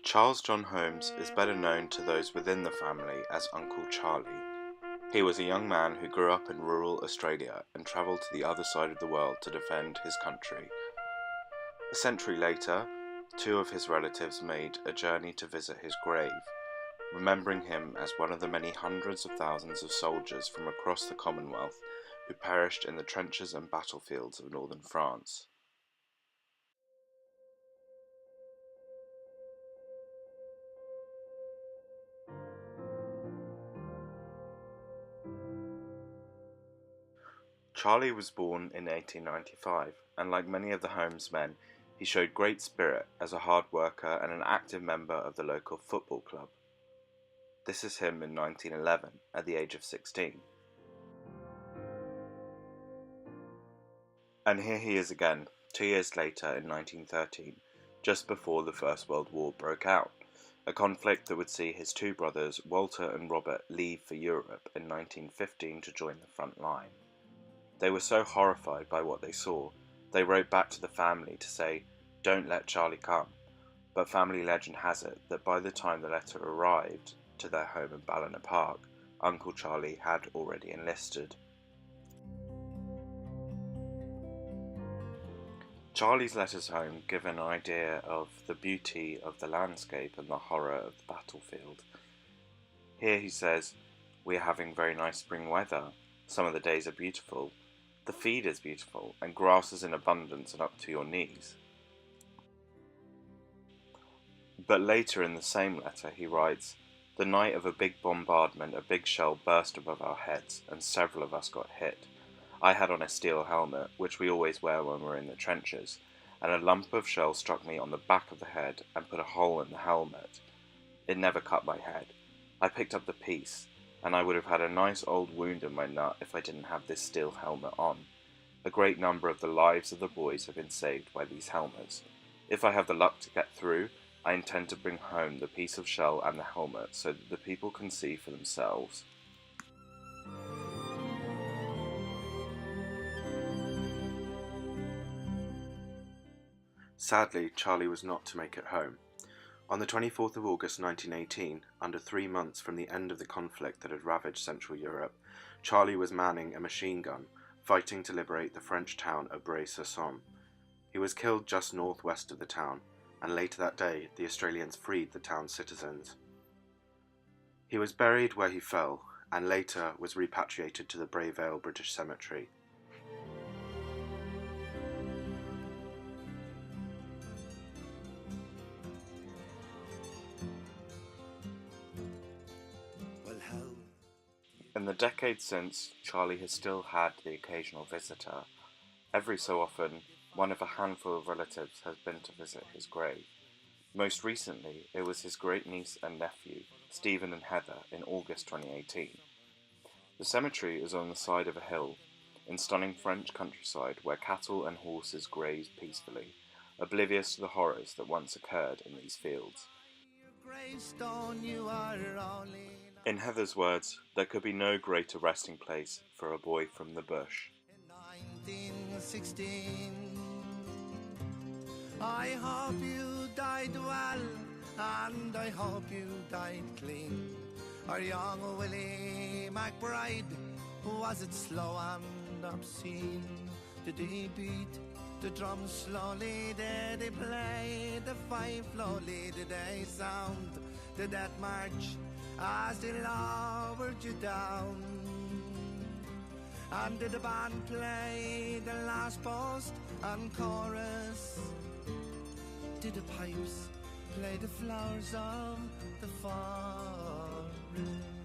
Charles John Holmes is better known to those within the family as Uncle Charlie. He was a young man who grew up in rural Australia and travelled to the other side of the world to defend his country. A century later, two of his relatives made a journey to visit his grave, remembering him as one of the many hundreds of thousands of soldiers from across the Commonwealth who perished in the trenches and battlefields of northern France. Charlie was born in 1895, and like many of the Holmes men, he showed great spirit as a hard worker and an active member of the local football club. This is him in 1911, at the age of 16. And here he is again, 2 years later in 1913, just before the First World War broke out, a conflict that would see his two brothers, Walter and Robert, leave for Europe in 1915 to join the front line. They were so horrified by what they saw, they wrote back to the family to say, "Don't let Charlie come." But family legend has it that by the time the letter arrived to their home in Ballina Park, Uncle Charlie had already enlisted. Charlie's letters home give an idea of the beauty of the landscape and the horror of the battlefield. Here he says, "We are having very nice spring weather. Some of the days are beautiful. The feed is beautiful, and grass is in abundance and up to your knees." But later in the same letter he writes, "The night of a big bombardment, a big shell burst above our heads, and several of us got hit. I had on a steel helmet, which we always wear when we're in the trenches, and a lump of shell struck me on the back of the head and put a hole in the helmet. It never cut my head. I picked up the piece, and I would have had a nice old wound in my nut if I didn't have this steel helmet on. A great number of the lives of the boys have been saved by these helmets. If I have the luck to get through, I intend to bring home the piece of shell and the helmet so that the people can see for themselves." Sadly, Charlie was not to make it home. On the 24th of August 1918, under 3 months from the end of the conflict that had ravaged Central Europe, Charlie was manning a machine gun, fighting to liberate the French town of Bray-sur-Somme. He was killed just northwest of the town, and later that day the Australians freed the town's citizens. He was buried where he fell, and later was repatriated to the Bray Vale British Cemetery. In the decades since, Charlie has still had the occasional visitor. Every so often, one of a handful of relatives has been to visit his grave. Most recently, it was his great-niece and nephew, Stephen and Heather, in August 2018. The cemetery is on the side of a hill, in stunning French countryside where cattle and horses graze peacefully, oblivious to the horrors that once occurred in these fields. In Heather's words, there could be no greater resting place for a boy from the bush. In 1916, I hope you died well, and I hope you died clean. Our young Willie McBride, was it slow and obscene? Did he beat the drum slowly? Did he play the fife slowly? Did they sound the death march as they lowered you down? And did the band play the last post and chorus? Did the pipes play the flowers of the forest?